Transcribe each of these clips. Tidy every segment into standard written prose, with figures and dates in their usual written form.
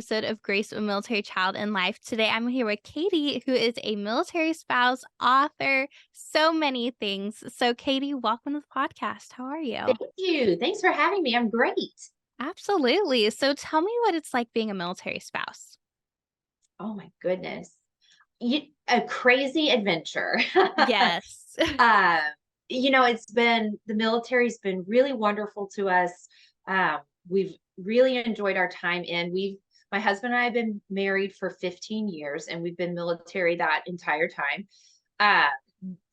episode of Grace, a Military Child in Life. Today I'm here with Katie, who is a military spouse, author, so many things. So, Katie, welcome to the podcast. How are you? Thank you. Thanks for having me. I'm great. Absolutely. So, tell me what it's like being a military spouse. Oh my goodness. A crazy adventure. Yes. uh, it's been the military's been really wonderful to us. We've really enjoyed our time in. My husband and I have been married for 15 years and we've been military that entire time. Uh,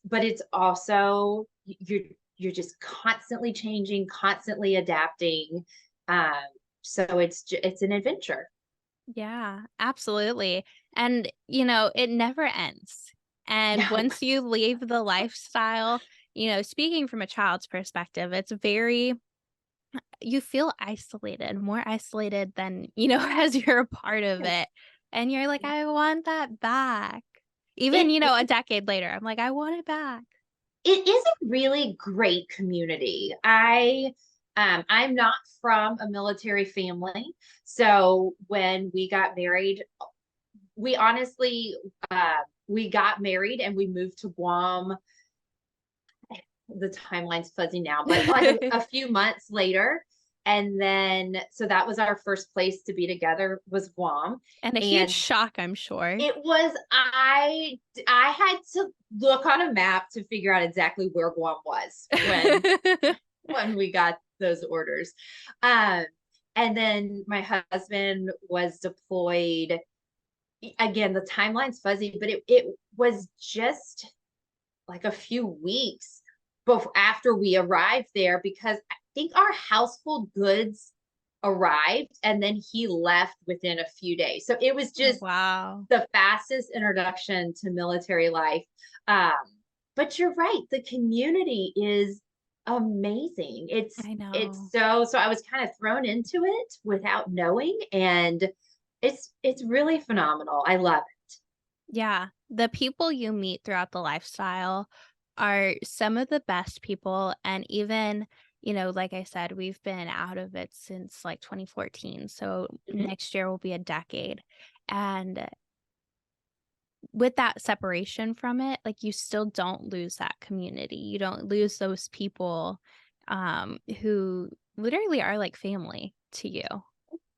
but it's also you're just constantly changing, constantly adapting. Um, so it's an adventure. Yeah, absolutely. And, it never ends. And No. once you leave the lifestyle, speaking from a child's perspective, it's very you feel isolated, more isolated than, as you're a part of it. And you're like, I want that back. Even, It a decade later, I'm like, I want it back. it is a really great community. I'm not from a military family, so when we got married, we honestly we got married and we moved to Guam. The timeline's fuzzy now, but like a few months later. And then, so that was our first place to be together was Guam. And a huge And shock, I'm sure. it was, I had to look on a map to figure out exactly where Guam was when we got those orders. Um, and then my husband was deployed. Again, the timeline's fuzzy, but it was just like a few weeks before after we arrived there, because I think our household goods arrived and then he left within a few days. So it was Oh, just wow. the fastest introduction to military life. Um, but you're right, the community is amazing. I It's know. so I was kind of thrown into it without knowing, and it's really phenomenal. I love it. Yeah. The people you meet throughout the lifestyle are some of the best people. And even, like I said, we've been out of it since like 2014. So Mhm. next year will be a decade. And with that separation from it, like you still don't lose that community. You don't lose those people who literally are like family to you.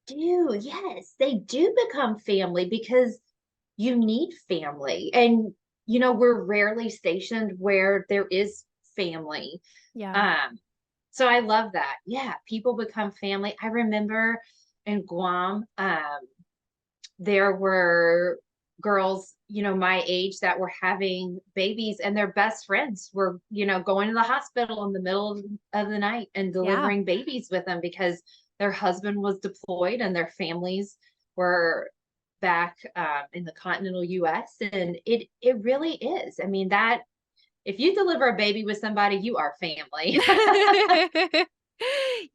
Do yes, they do become family because you need family. And, we're rarely stationed where there is family. Yeah. Um, so I love that. Yeah, people become family. I remember in Guam, there were girls, my age that were having babies and their best friends were, going to the hospital in the middle of the night and Yeah. delivering babies with them because their husband was deployed and their families were back in the continental US. And it really is. I mean, that if you deliver a baby with somebody, you are family.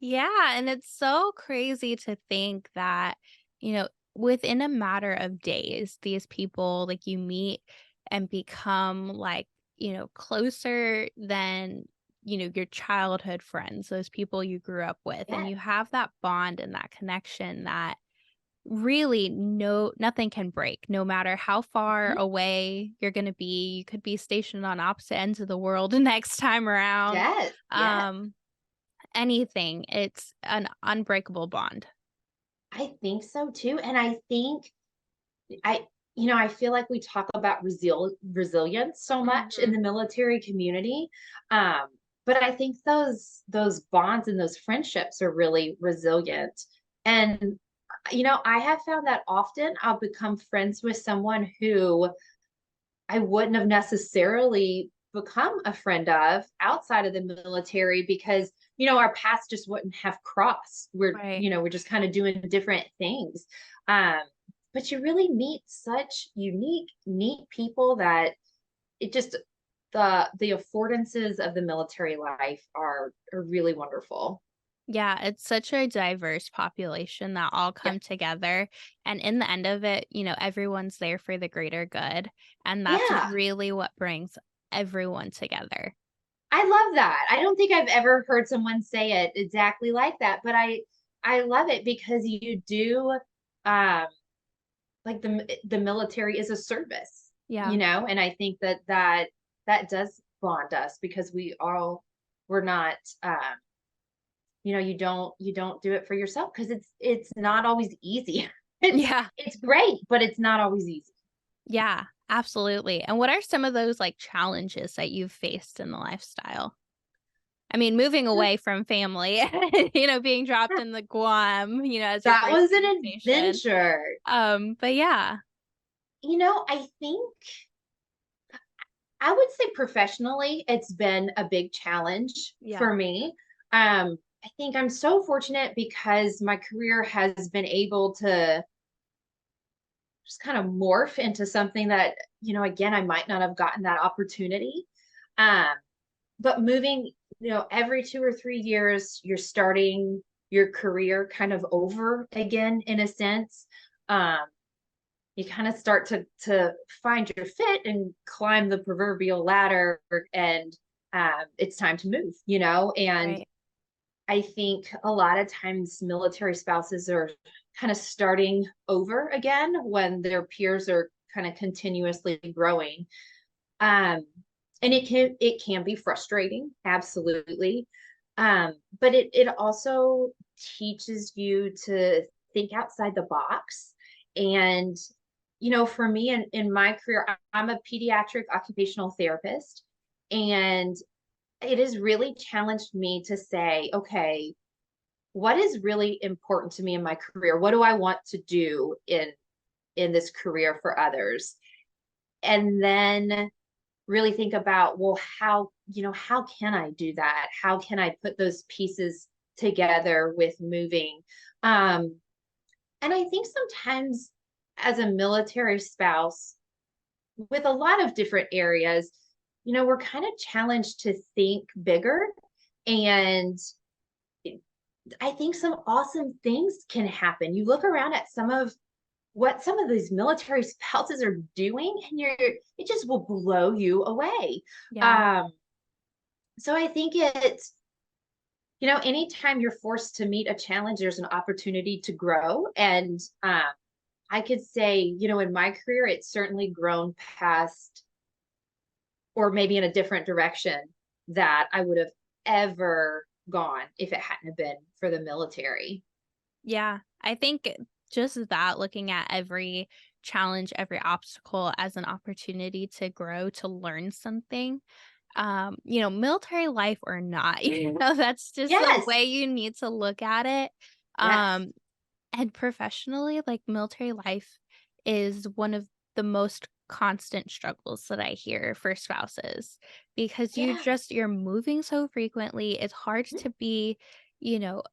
Yeah, and it's so crazy to think that, within a matter of days, these people like you meet and become like, closer than, your childhood friends, those people you grew up with, and Yes. you have that bond and that connection that really nothing can break no matter how far Mhm. away you're going to be. You could be stationed on opposite ends of the world next time around. Yes. Yes. Um Anything, it's an unbreakable bond. I think so too. And I think I, I feel like we talk about resilience so much in Mhm. the military community. Um, but I think those bonds and those friendships are really resilient. And I have found that often I'll become friends with someone who I wouldn't have necessarily become a friend of outside of the military because our paths just wouldn't have crossed. Right. We're just kind of doing different things. Um, but you really meet such unique, neat people that it just the affordances of the military life are really wonderful. Yeah, it's such a diverse population that all Yeah. come together, and in the end of it, everyone's there for the greater good, and that's Yeah. really what brings everyone together. I love that. I don't think I've ever heard someone say it exactly like that, but I love it because you do. um like the military is a service, Yeah. and I think that does bond us because we're not, you don't do it for yourself because it's not always easy. it's Yeah. it's great, but it's not always easy. Yeah, absolutely. And what are some of those, like, challenges that you've faced in the lifestyle? I mean, moving away from family, being dropped in the Guam, as your That first was an destination. adventure. But yeah. I think I would say professionally, it's been a big challenge Yeah. for me. I think I'm so fortunate because my career has been able to just kind of morph into something that, again, I might not have gotten that opportunity. Um, but moving, every 2 or 3 years, you're starting your career kind of over again, in a sense. Um, you kind of start to find your fit and climb the proverbial ladder, and it's time to move, and Right. I think a lot of times military spouses are kind of starting over again when their peers are kind of continuously growing. um, and it can be frustrating, absolutely. But it also teaches you to think outside the box. And for me, in my career, I'm a pediatric occupational therapist, and it has really challenged me to say, okay, what is really important to me in my career? What do I want to do in this career for others? And then really think about, well, how can I do that? How can I put those pieces together with moving? Um, and I think sometimes as a military spouse with a lot of different areas, we're kind of challenged to think bigger. And I think some awesome things can happen. You look around at what some of these military spouses are doing, and it just will blow you away. Yeah. Um, so I think anytime you're forced to meet a challenge, there's an opportunity to grow. And I could say, in my career, it's certainly grown past, or maybe in a different direction that I would have ever gone if it hadn't have been for the military. Yeah. I think just that, looking at every challenge, every obstacle as an opportunity to grow, to learn something, military life or not, that's just the Yes. way you need to look at it. Yes. Um, and professionally, like, military life is one of the most constant struggles that I hear for spouses, because Yeah. you're moving so frequently. It's hard to be,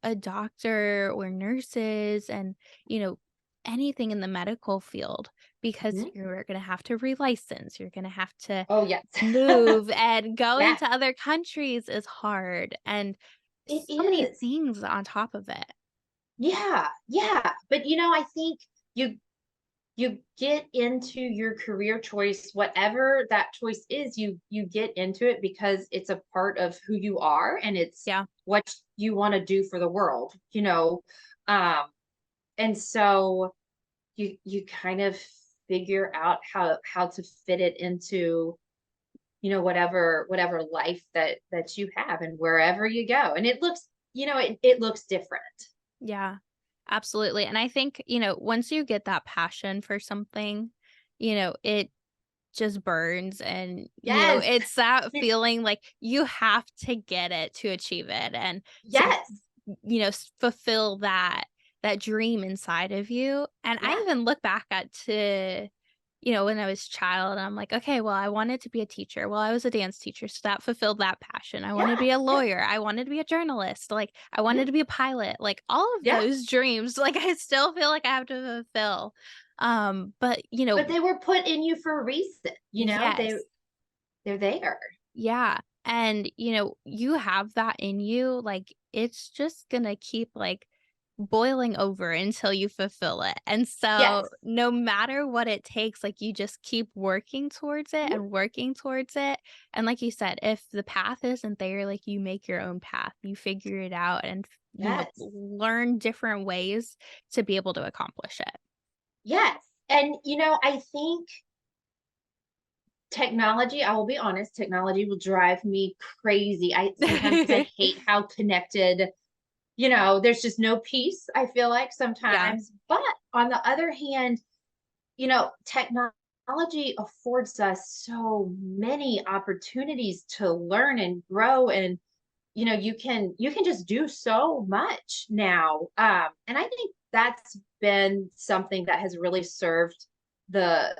a doctor or nurses and, you know, anything in the medical field, because Mhm. you're going to have to relicense. You're going to have to Oh, yes. move, and going Yeah, to other countries is hard, and it so many is. things on top of it. Yeah, yeah. But I think you you get into your career choice, whatever that choice is, you get into it because it's a part of who you are, and it's Yeah. what you want to do for the world. Um, and so you kind of figure out how to fit it into whatever life that you have and wherever you go. And it looks different. Yeah, absolutely. And I think, once you get that passion for something, it just burns, and, Yes. it's that feeling like you have to get it to achieve it, and to, Yes. fulfill that dream inside of you. And I Yeah. even look back at to, when I was a child, I'm like, okay, well, I wanted to be a teacher. Well, I was a dance teacher, so that fulfilled that passion. I wanted to Yeah. be a Yeah. lawyer. I wanted to be a journalist. Like, I wanted Mhm. to be a pilot. Like, all of Yeah. those dreams, like, I still feel like I have to fulfill. But, But they were put in you for a reason. yes. They're there. Yeah. And, you have that in you, like, it's just gonna keep, like, boiling over until you fulfill it. And Yes. so no matter what it takes, like you just keep working towards it Mhm. and working towards it. And like you said, if the path isn't there, like you make your own path, you figure it out and, Yes. learn different ways to be able to accomplish it. Yes. And, I think technology, I will be honest, technology will drive me crazy. Sometimes I hate how connected, there's just no peace, I feel like Yeah. sometimes. But on the other hand, technology affords us so many opportunities to learn and grow, and you can just do so much now. And I think that's been something that has really served the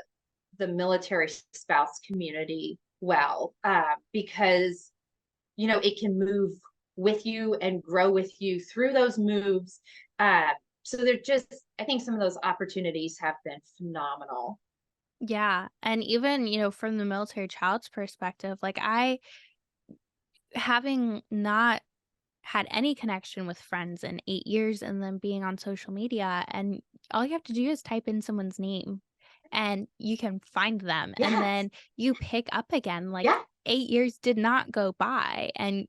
the military spouse community well, because it can move with you and grow with you through those moves. uh, so they're just, I think some of those opportunities have been phenomenal. Yeah. And even, from the military child's perspective, like having not had any connection with friends in 8 years and then being on social media, and all you have to do is type in someone's name and you can find them, and Yes. then you pick up again, like, Yeah. 8 years did not go by, and,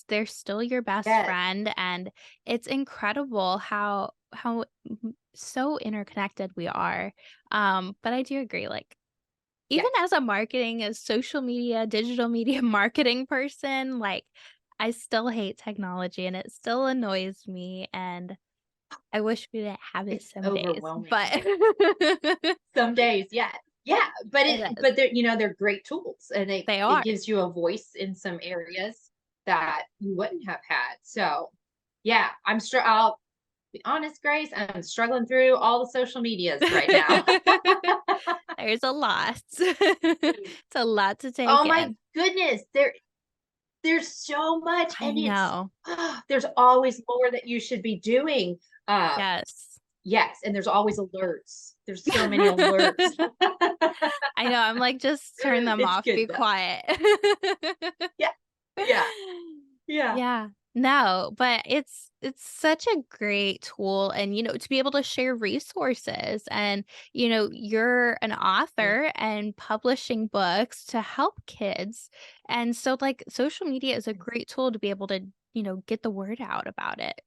they're still your best Yes. friend, and it's incredible how so interconnected we are. But I do agree, like, even Yes. as a marketing, as social media, digital media marketing person, like, I still hate technology and it still annoys me, and I wish we didn't have it It's some days, overwhelming. but Some days, yeah. Yeah, but it is. they're great tools, and it They it are. gives you a voice in some areas that you wouldn't have had. So, yeah, I'll be honest, Grace, I'm struggling through all the social medias right now. There's a lot. It's a lot to take Oh my in. goodness, there's so much, I and know. there's always more that you should be doing. Uh, Yes. yes, and there's always alerts. There's so many alerts. I know, I'm like, "Just turn them It's off, good be though. quiet." Yeah. Yeah. Yeah. Yeah. No, but it's such a great tool, and, to be able to share resources, and, you're an Yeah. author and publishing books to help kids, and so, like, social media is a Yes. great tool to be able to, get the word out about it.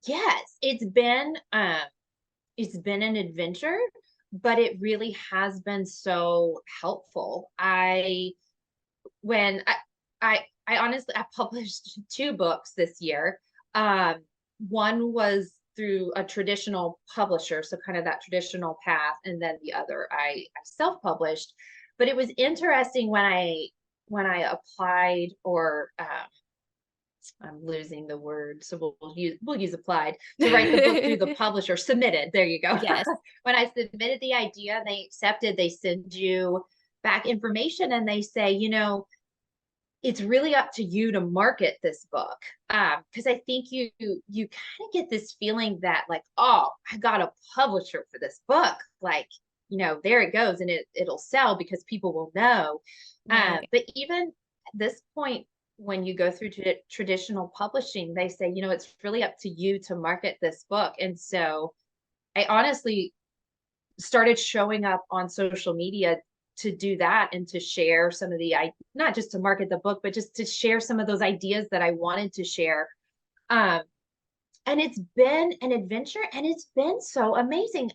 Yes, it's been an adventure, but it really has been so helpful. When I honestly, I published 2 books this year. Um, One was through a traditional publisher, so kind of that traditional path, and then the other I self-published. But it was interesting when I applied, or I'm losing the word, so we'll use applied to write the book through the publisher. Submitted. There you go. Yes. When I submitted the idea, they accepted. They send you back information, and they say, it's really up to you to market this book. Because I think you kind of get this feeling that, like, oh, I got a publisher for this book. Like, there it goes, and it'll sell because people will know. Right. But even at this point, when you go through traditional publishing, they say, it's really up to you to market this book. And so I honestly started showing up on social media to do that, and to share some of the, I not just to market the book, but just to share some of those ideas that I wanted to share. Um, and it's been an adventure, and it's been so amazing.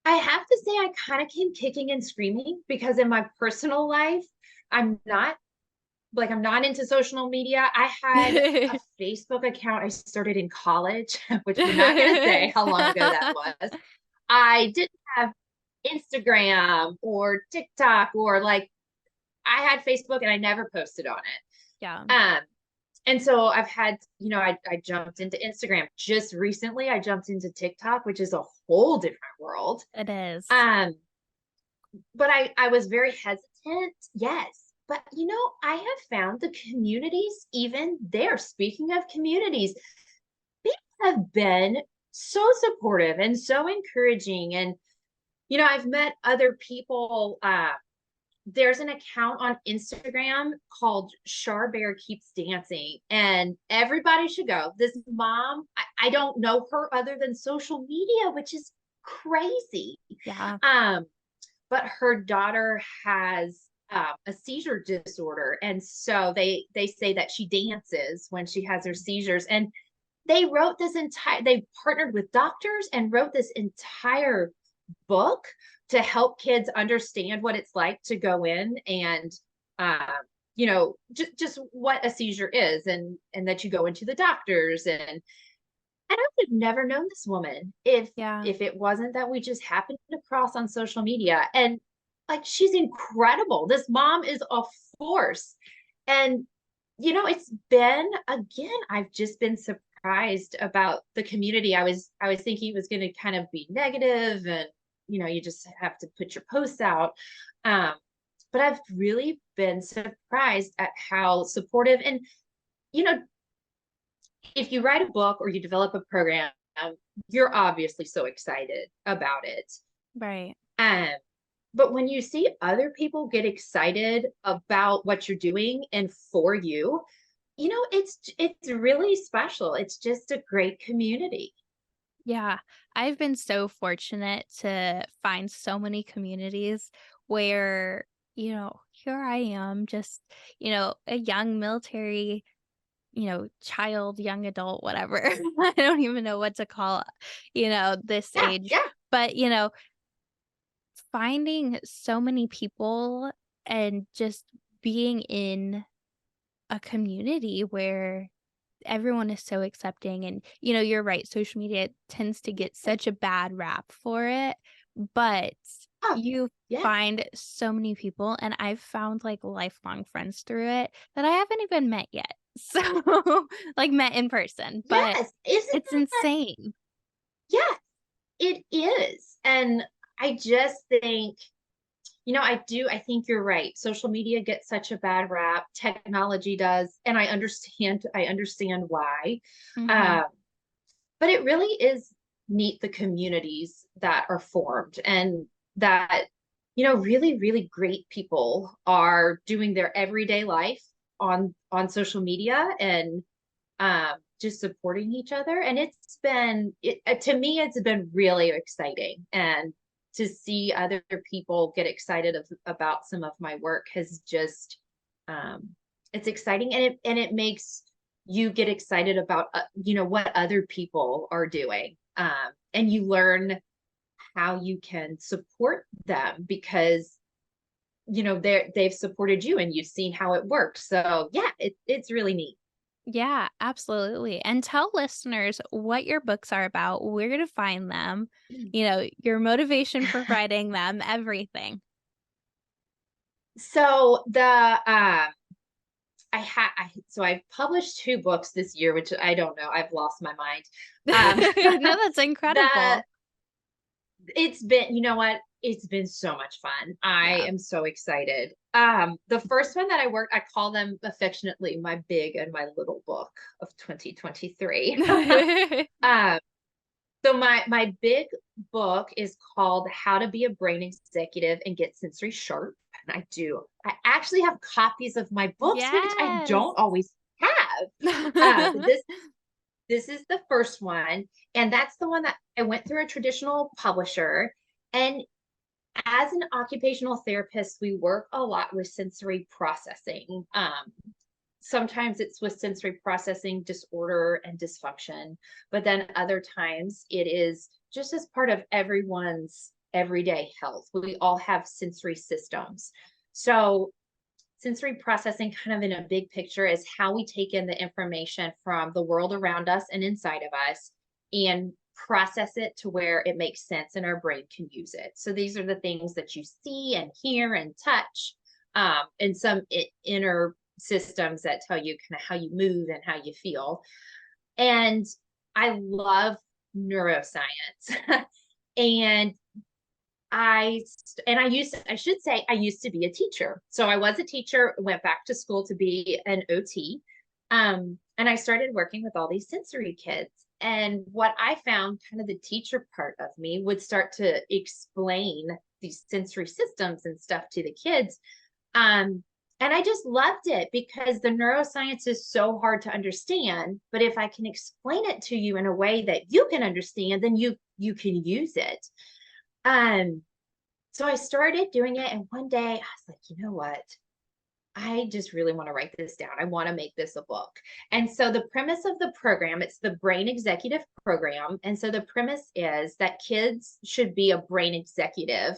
I have to say, I kind of came kicking and screaming, because in my personal life, I'm not I'm not into social media. I had a Facebook account I started in college, which we're not going to say how long ago that was. I didn't have Instagram or TikTok, or like, I had Facebook and I never posted on Yeah, it. And so I've had, I jumped into Instagram just recently. I jumped into TikTok, which is a whole different world. it is. Um, but I was very hesitant. Yes. But I have found the communities even there. Speaking of communities, people have been so supportive and so encouraging. And I've met other people there's an account on Instagram called Char Bear Keeps Dancing, and everybody should go. This mom, I don't know her other than social media, which is crazy. Yeah. Um, but her daughter has a seizure disorder, and so they say that she dances when she has her seizures. And they partnered with doctors and wrote this entire book to help kids understand what it's like to go in and just what a seizure is, and that you go into the doctors. And I would have never known this woman Yeah. if it wasn't that we just happened to cross on social media. And like, she's incredible. This mom is a force. And it's been, again, I've just been surprised about the community. I was thinking it was going to kind of be negative, and you just have to put your posts out. Um, but I've really been surprised at how supportive. And you know, if you write a book or you develop a program, you're obviously so excited about it. Right. Um, but when you see other people get excited about what you're doing and for you, it's really special. It's just a great community. Yeah, I've been so fortunate to find so many communities where, here I am, just, a young military, child, young adult, whatever. I don't even know what to call, this Yeah, age. yeah, But, finding so many people and just being in a community where everyone is so accepting. And you're right, social media tends to get such a bad rap for it, but oh, you yeah, find so many people, and I've found like lifelong friends through it that I haven't even met yet. So like met in person, but yes. Isn't it's that? insane. Yes, it is. And I just think, I think you're right. Social media gets such a bad rap. Technology does. And I understand why. Mhm. Um, but it really is neat, the communities that are formed, and that, really, really great people are doing their everyday life on social media, and just supporting each other. And to me, it's been really exciting. And to see other people get excited about some of my work has just, um, it's exciting. And it makes you get excited about, what other people are doing. And you learn how you can support them, because they've supported you and you've seen how it works. So yeah, it's really neat. Yeah, absolutely. And tell listeners what your books are about, where to find them, your motivation for writing them, everything. So I've published two books this year, which I don't know. I've lost my mind. No, that's The incredible. It's been, you know what? It's been so much fun. I Yeah. am so excited. The first one that I call them affectionately my big and my little book of 2023. um, so my big book is called How to Be a Brain Executive and Get Sensory Sharp. And I actually have copies of my books, which I Yes. don't always have. This is the first one, and that's the one that I went through a traditional publisher. And as an occupational therapist, we work a lot with sensory processing. Sometimes it's with sensory processing disorder and dysfunction, but then other times it is just as part of everyone's everyday health. We all have sensory systems. So sensory processing, kind of in a big picture, is how we take in the information from the world around us and inside of us and process it to where it makes sense and our brain can use it. So these are the things that you see and hear and touch, and some inner systems that tell you kind of how you move and how you feel. And I love neuroscience. and I should say, I used to be a teacher. So I was a teacher, went back to school to be an OT. And I started working with all these sensory kids. And what I found, kind of the teacher part of me would start to explain these sensory systems and stuff to the kids. And I just loved it because the neuroscience is so hard to understand. But if I can explain it to you in a way that you can understand, then you can use it. Um, so I started doing it, and one day I was like, you know what? I just really want to write this down. I want to make this a book. And so the premise of the program, it's the Brain Executive Program. And so the premise is that kids should be a brain executive.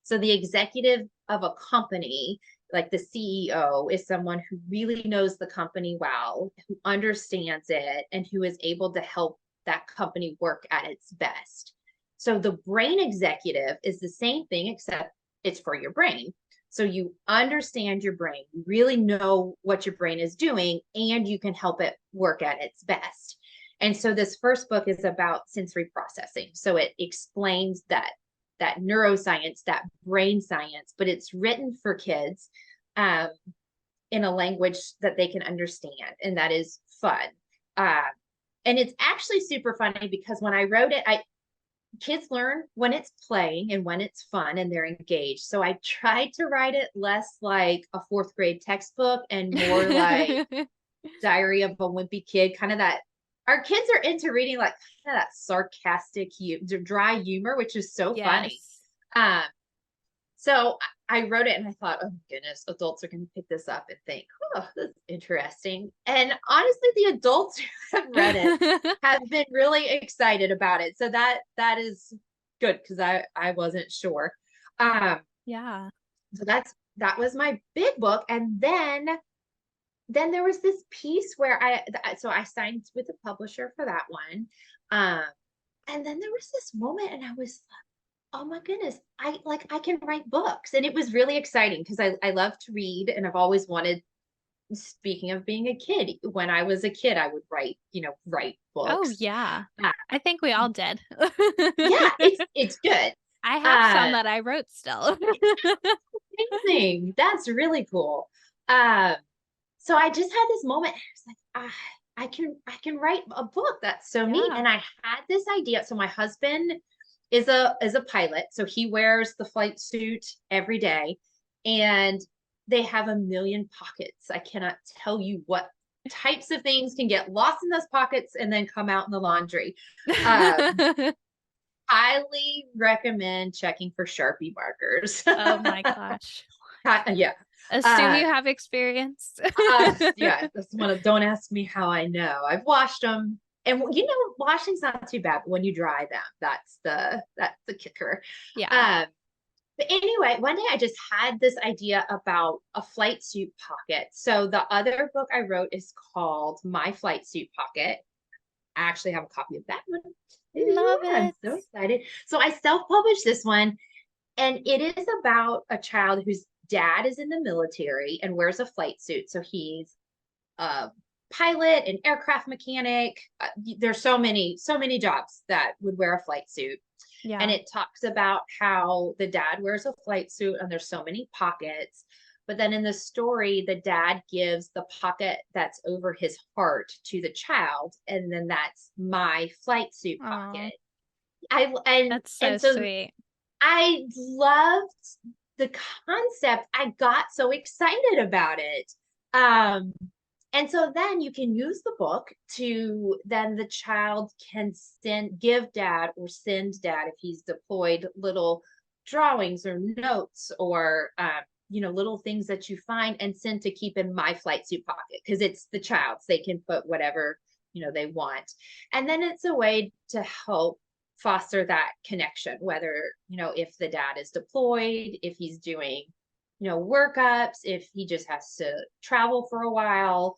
So the executive of a company, like the CEO, is someone who really knows the company well, who understands it, and who is able to help that company work at its best. So the brain executive is the same thing, except it's for your brain. So you understand your brain, you really know what your brain is doing, and you can help it work at its best. And so this first book is about sensory processing. So it explains that neuroscience, that brain science, but it's written for kids um, in a language that they can understand, and that is fun. Uh, and it's actually super funny because when I wrote it, kids learn when it's playing and when it's fun and they're engaged. So I tried to write it less like a fourth grade textbook and more like Diary of a Wimpy Kid, kind of that. Our kids are into reading like kind of that sarcastic, dry humor, which is so funny. Yes. Um, so I wrote it and I thought, oh my goodness, adults are going to pick this up and think, oh, that's interesting. And honestly, the adults who have read it have been really excited about it. So that is good because I wasn't sure. Um, Yeah. so that was my big book. And then there was this piece where I signed with the publisher for that one. Um, and then there was this moment and I was oh my goodness, I can write books. And it was really exciting because I love to read and I've always wanted, speaking of being a kid, when I was a kid, I would write Oh, books. yeah. Uh, I think we all did. yeah, it's good. I have some Uh that I wrote still. Amazing. That's really cool. Um, so I just had this moment. I was like, I can write a book. That's so neat. Yeah. And I had this idea. So my husband is a pilot, so he wears the flight suit every day, and they have a million pockets. I cannot tell you what types of things can get lost in those pockets and then come out in the laundry. Um, Highly recommend checking for Sharpie markers. Oh my gosh. Yeah. Assume Uh, you have experience. yeah, that's one of, don't ask me how I know. I've washed them. And washing's not too bad, but when you dry them, that's the kicker. Yeah. Um, but anyway, one day I just had this idea about a flight suit pocket. So the other book I wrote is called My Flight Suit Pocket. I actually have a copy of that one. Love I'm it. so excited. So I self-published this one, and it is about a child whose dad is in the military and wears a flight suit. So he's a pilot, an aircraft mechanic. There's so many jobs that would wear a flight suit. And Yeah. it talks about how the dad wears a flight suit and there's so many pockets. But then in the story, the dad gives the pocket that's over his heart to the child. And then that's my flight suit Oh, pocket. I and that's so and so sweet. I loved the concept. I got so excited about it. Um, and so then you can use the book to then the child can give dad or send dad if he's deployed little drawings or notes or little things that you find and send to keep in my flight suit pocket because it's the child's. They can put whatever they want, and then it's a way to help foster that connection, whether if the dad is deployed, if he's doing workups, if he just has to travel for a while,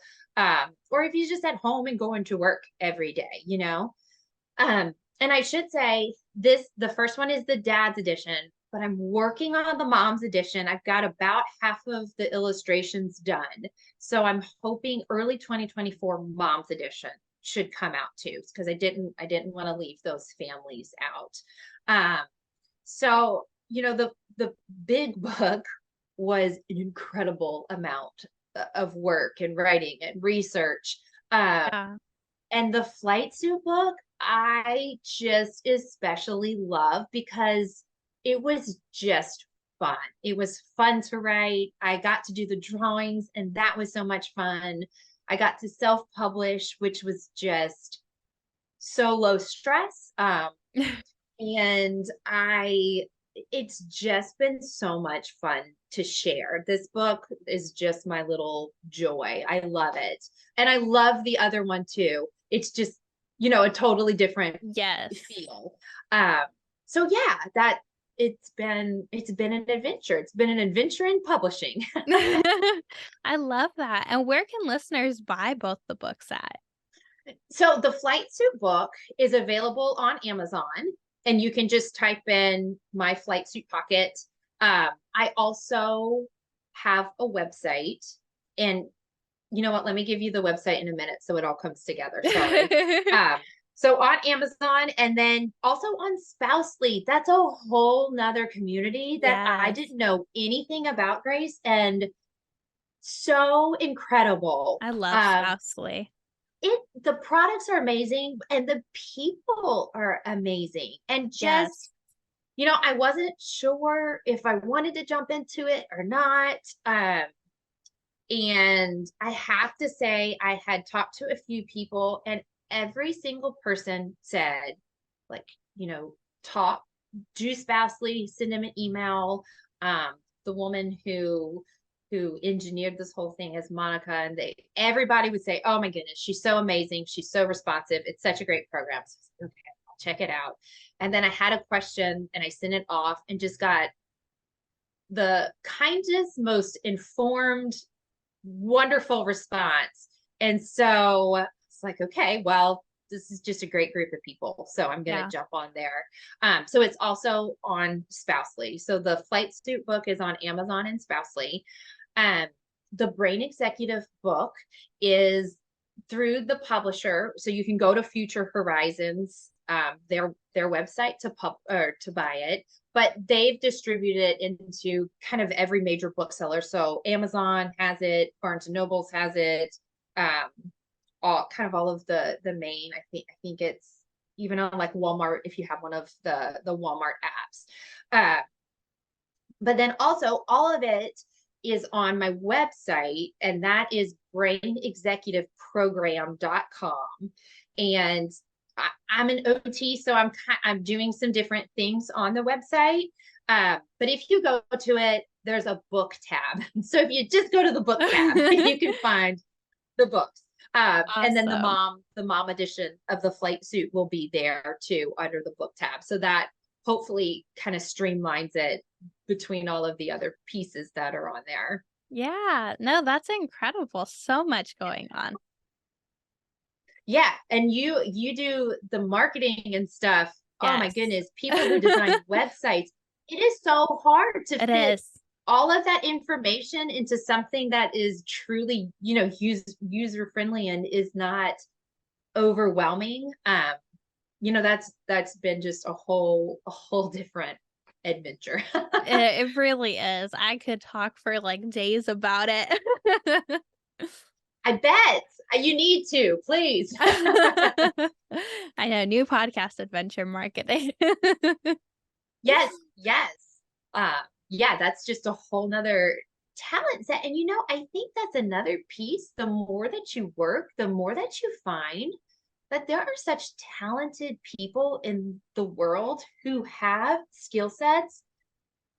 or if he's just at home and going to work every day. And I should say the first one is the dad's edition, but I'm working on the mom's edition. I've got about half of the illustrations done, so I'm hoping early 2024 mom's edition should come out too, because I didn't want to leave those families out. So the big book was an incredible amount of work and writing and research. Um, Yeah. and the flight suit book, I just especially love because it was just fun. It was fun to write. I got to do the drawings, and that was so much fun. I got to self-publish, which was just so low stress. And it's just been so much fun to share. This book is just my little joy. I love it. And I love the other one too. It's just, a totally different Yes. feel. Um, so yeah, it's been an adventure. It's been an adventure in publishing. I love that. And where can listeners buy both the books at? So the Flight Suit book is available on Amazon, and you can just type in My Flight Suit Pocket. I also have a website, and you know what? Let me give you the website in a minute so it all comes together. Sorry. So on Amazon, and then also on Spousely. That's a whole nother community that I Yes. didn't know anything about, Grace, and so incredible. I love Spousely. The products are amazing, and the people are amazing, and Yes. just I wasn't sure if I wanted to jump into it or not. And I have to say, I had talked to a few people, and every single person said, like, talk, do Spousely, send them an email. The woman who engineered this whole thing is Monica, and everybody would say, oh my goodness, she's so amazing, she's so responsive, it's such a great program. So, okay, I'll check it out. And then I had a question, and I sent it off, and just got the kindest, most informed, wonderful response. And so it's like, okay, well, this is just a great group of people, so I'm going to Yeah. jump on there. So it's also on Spousely. So the Flight Suit book is on Amazon and Spousely. The Brain Executive book is through the publisher, so you can go to Future Horizons, their website, to buy it, but they've distributed it into kind of every major bookseller. So Amazon has it, Barnes and Nobles has it, all of the main. I think it's even on like Walmart if you have one of the Walmart apps. But then also all of it is on my website, and that is brainexecutiveprogram.com. And I'm an OT, so I'm doing some different things on the website. But if you go to it, there's a book tab. So if you just go to the book tab, you can find the books. And then the Awesome. mom edition of the Flight Suit will be there too under the book tab. So that hopefully kind of streamlines it between all of the other pieces that are on there. Yeah. No, that's incredible. So much going on. Yeah, and you do the marketing and stuff. Oh my Yes. goodness, people who design websites, it is so hard to It fit is. all of that information into something that is truly, user friendly and is not overwhelming. That's been just a whole different adventure. It really is. I could talk for, like, days about it. I bet you need to, please. I know, new podcast adventure marketing. Yes, yes. Yeah, that's just a whole nother talent set. And I think that's another piece. The more that you work, the more that you find that there are such talented people in the world who have skill sets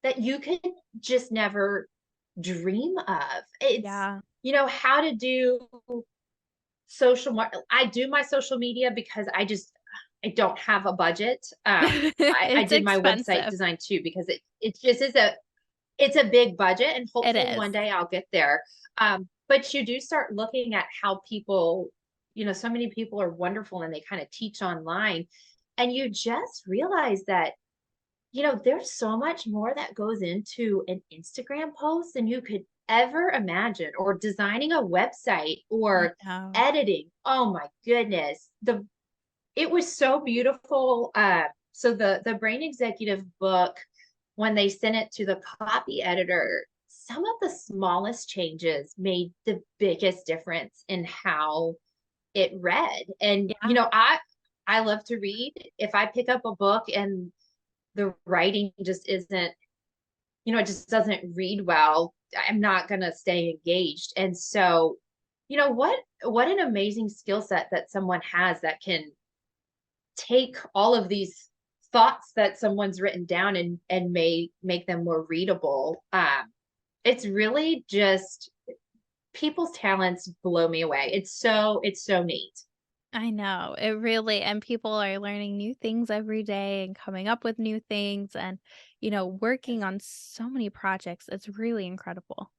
that you could just never dream of. It's, Yeah. how to do I do my social media because I don't have a budget. I It's did my website expensive. design too because it just is it's a big budget, and It hopefully is. one day I'll get there. But you do start looking at how people, so many people are wonderful and they kind of teach online, and you just realize that, there's so much more that goes into an Instagram post than you could ever imagine, or designing a website, I or know. editing. Oh my goodness. It was so beautiful. So the Brain Executive book, when they sent it to the copy editor, some of the smallest changes made the biggest difference in how it read. And Yeah. I love to read. If I pick up a book and the writing just isn't, it just doesn't read well, I'm not going to stay engaged. And so, what an amazing skill set that someone has that can take all of these thoughts that someone's written down and may make them more readable. It's really just people's talents blow me away. It's so neat. I know, it really and people are learning new things every day and coming up with new things and, working Yes. on so many projects. It's really incredible.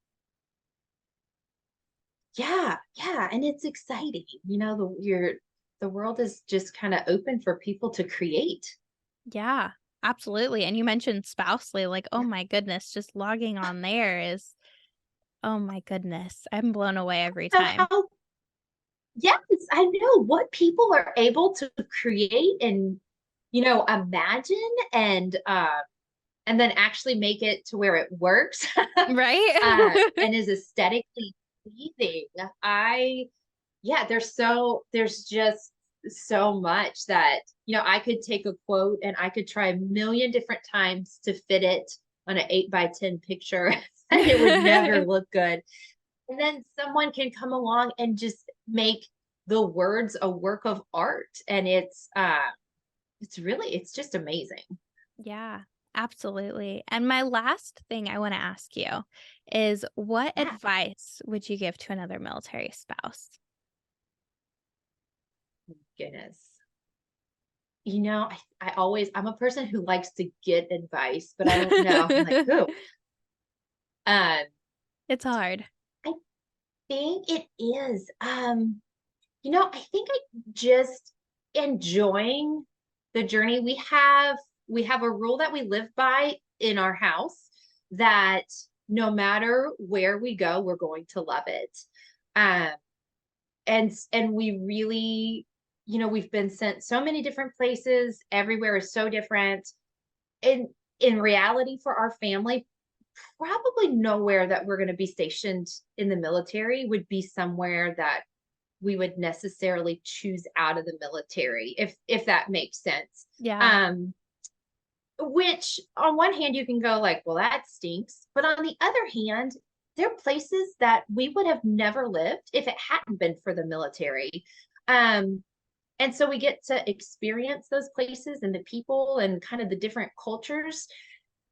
Yeah, yeah, and it's exciting. The world is just kind of open for people to create. Yeah, absolutely, and you mentioned Spousely, like, oh Yeah. my goodness, just logging on there is oh my goodness, I'm blown away every So time. how Yes, I know what people are able to create and imagine and then actually make it to where it works Right? and is aesthetically pleasing. I Yeah, there's just so much that I could take a quote and I could try a million different times to fit it on an 8 by 10 picture and it would never look good. And then someone can come along and just make the words a work of art. And it's just amazing. Yeah, absolutely, and my last thing I wanna ask you is what Yeah. advice would you give to another military spouse? Goodness. I'm a person who likes to get advice, but I don't know. I'm like, who? Um, It's hard. I think it is. I think I just enjoying the journey. We have a rule that we live by in our house that no matter where we go, we're going to love it. Um, and we really, we've been sent so many different places. Everywhere is so different. And in reality, for our family, probably nowhere that we're going to be stationed in the military would be somewhere that we would necessarily choose out of the military, if that makes sense. Yeah. um which on one hand you can go like, well, that stinks, but on the other hand, there are places that we would have never lived if it hadn't been for the military. um and so we get to experience those places and the people and kind of the different cultures.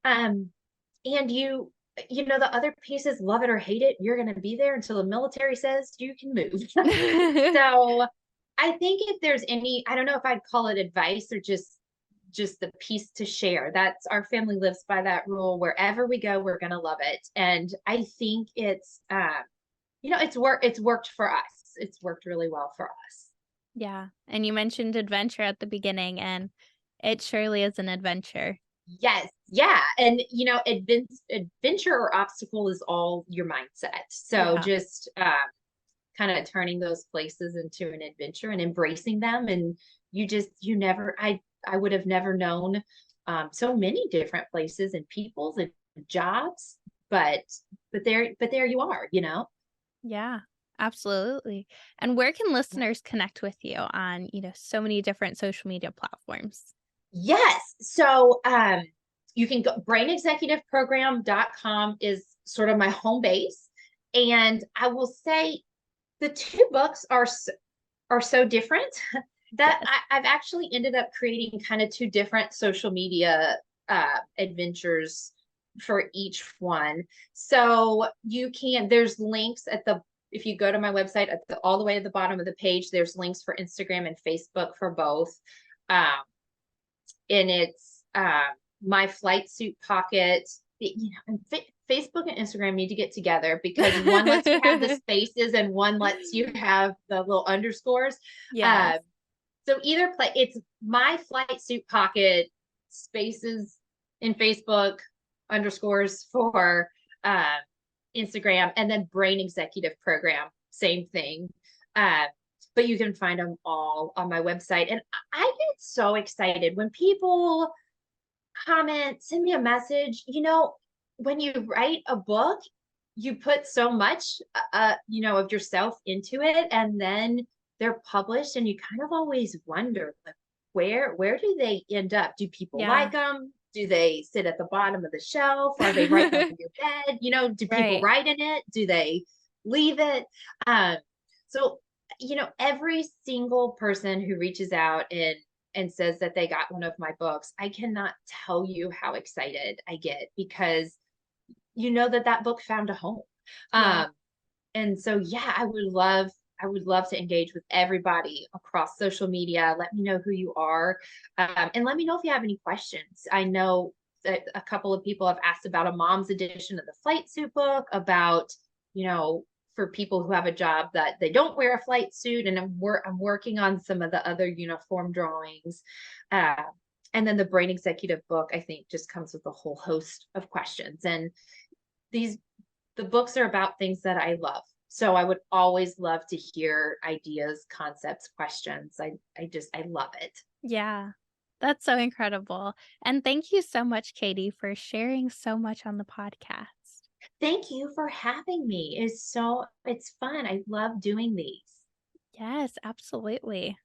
um and the other pieces, love it or hate it, you're going to be there until the military says you can move. So I think if there's any, I don't know if I'd call it advice or just the piece to share. That's our family lives by that rule. Wherever we go, we're gonna love it. And I think it's worked for us. It's worked really well for us. Yeah, and you mentioned adventure at the beginning, and it surely is an adventure. Yes. Yeah. And adventure or obstacle is all your mindset. So Yeah, just kind of turning those places into an adventure and embracing them. And you never, I would have never known so many different places and peoples and jobs, but but there you are. yeah, absolutely. And where can listeners connect with you on, so many different social media platforms? Yes. So you can go brainexecutiveprogram.com is sort of my home base. And I will say the two books are so different that Yes. I've actually ended up creating kind of two different social media adventures for each one. So there's links if you go to my website all the way at the bottom of the page, there's links for Instagram and Facebook for both. Um, and it's my flight suit pocket. And Facebook and Instagram need to get together because one lets you have the spaces and one lets you have the little underscores. Yes. Uh, so either play, it's my flight suit pocket, spaces in Facebook, underscores for uh, Instagram, and then Brain Executive Program, same thing. Uh, but you can find them all on my website. And I get so excited when people comment, send me a message. When you write a book, you put so much, of yourself into it, and then they're published, and you kind of always wonder, like, where do they end up? Do people like Yeah. them? Do they sit at the bottom of the shelf? Are they right by your bed? Do people Right. write in it? Do they leave it? Um, so, every single person who reaches out and says that they got one of my books, I cannot tell you how excited I get, because that book found a home. Yeah. Um, and so, yeah, I would love to engage with everybody across social media. Let me know who you are. And let me know if you have any questions. I know that a couple of people have asked about a mom's edition of the flight suit book, about, you know, for people who have a job that they don't wear a flight suit. And I'm working on some of the other uniform drawings. Uh, and then the Brain Executive book, I think, just comes with a whole host of questions. And these the books are about things that I love. So I would always love to hear ideas, concepts, questions. I love it. Yeah. That's so incredible. And thank you so much, Katie, for sharing so much on the podcast. Thank you for having me. It's fun. I love doing these. Yes, absolutely.